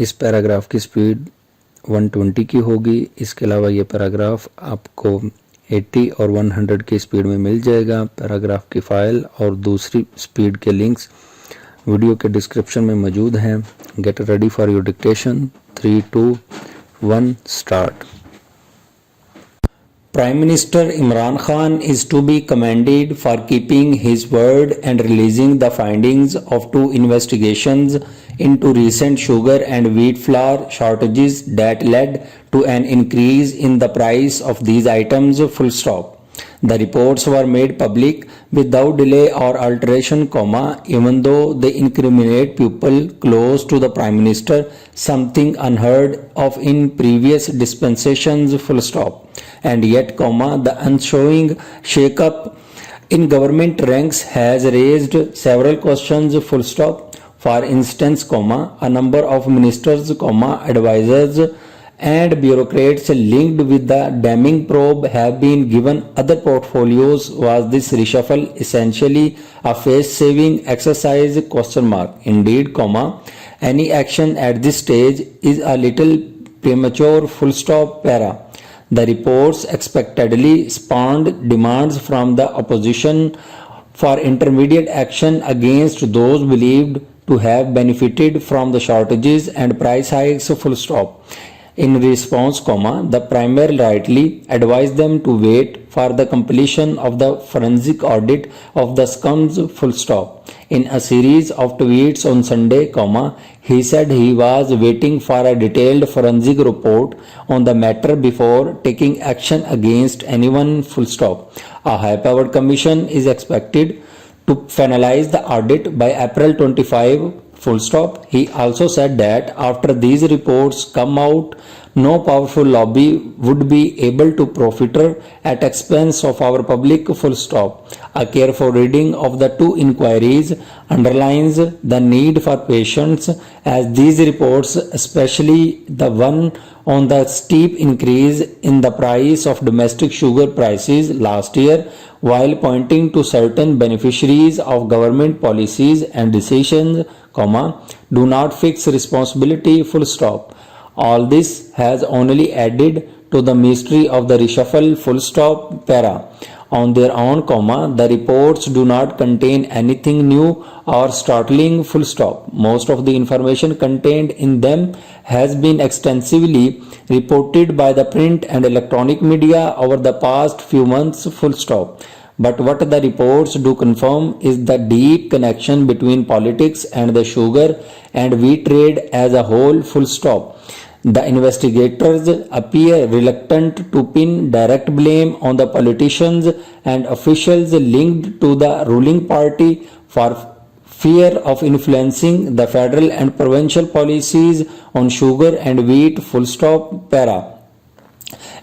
इस पैराग्राफ की स्पीड 120 की होगी। इसके अलावा ये पैराग्राफ आपको 80 और 100 की स्पीड में मिल जाएगा। पैराग्राफ की फाइल और दूसरी स्पीड के लिंक्स वीडियो के डिस्क्रिप्शन में मौजूद हैं। Get ready for your dictation. 3, 2, 1 start. Prime Minister Imran Khan is to be commended for keeping his word and releasing the findings of 2 investigations into recent sugar and wheat flour shortages that led to an increase in the price of these items. Full stop. The reports were made public without delay or alteration, even though they incriminate people close to the Prime Minister, something unheard of in previous dispensations. Full stop. And yet, the ensuing shake-up in government ranks has raised several questions. Full stop. For instance, a number of ministers, advisors and bureaucrats linked with the damning probe have been given other portfolios. Was this reshuffle essentially a face-saving exercise? Indeed, any action at this stage is a little premature. Full stop. The reports expectedly spawned demands from the opposition for intermediate action against those believed to have benefited from the shortages and price hikes. Full stop. In response, the Premier rightly advised them to wait for the completion of the forensic audit of the scums. Full stop. In a series of tweets on Sunday, he said he was waiting for a detailed forensic report on the matter before taking action against anyone. Full stop. A high-powered commission is expected to finalize the audit by April 25. Full stop. He also said that after these reports come out, no powerful lobby would be able to profit at expense of our public. Full stop. A careful reading of the 2 inquiries underlines the need for patience, as these reports, especially the one on the steep increase in the price of domestic sugar prices last year, while pointing to certain beneficiaries of government policies and decisions, do not fix responsibility. Full stop. All this has only added to the mystery of the reshuffle. Full stop. On their own, the reports do not contain anything new or startling. Full stop. Most of the information contained in them has been extensively reported by the print and electronic media over the past few months. Full stop. But what the reports do confirm is the deep connection between politics and the sugar and wheat trade as a whole. Full stop. The investigators appear reluctant to pin direct blame on the politicians and officials linked to the ruling party for fear of influencing the federal and provincial policies on sugar and wheat. Full stop.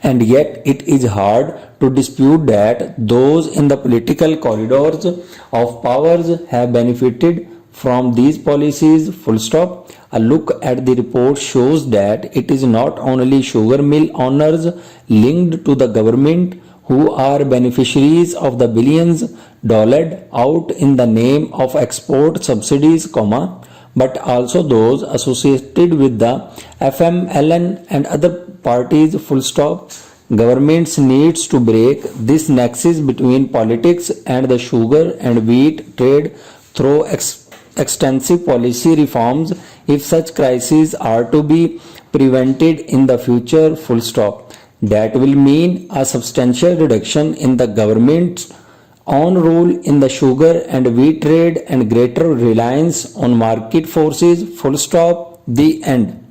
And yet it is hard to dispute that those in the political corridors of powers have benefited from these policies. Full stop. A look at the report shows that it is not only sugar mill owners linked to the government who are beneficiaries of the billions doled out in the name of export subsidies, but also those associated with the FMLN and other parties. Full stop. Governments needs to break this nexus between politics and the sugar and wheat trade through extensive policy reforms if such crises are to be prevented in the future. Full stop. That will mean a substantial reduction in the government's own role in the sugar and wheat trade and greater reliance on market forces. Full stop. The end.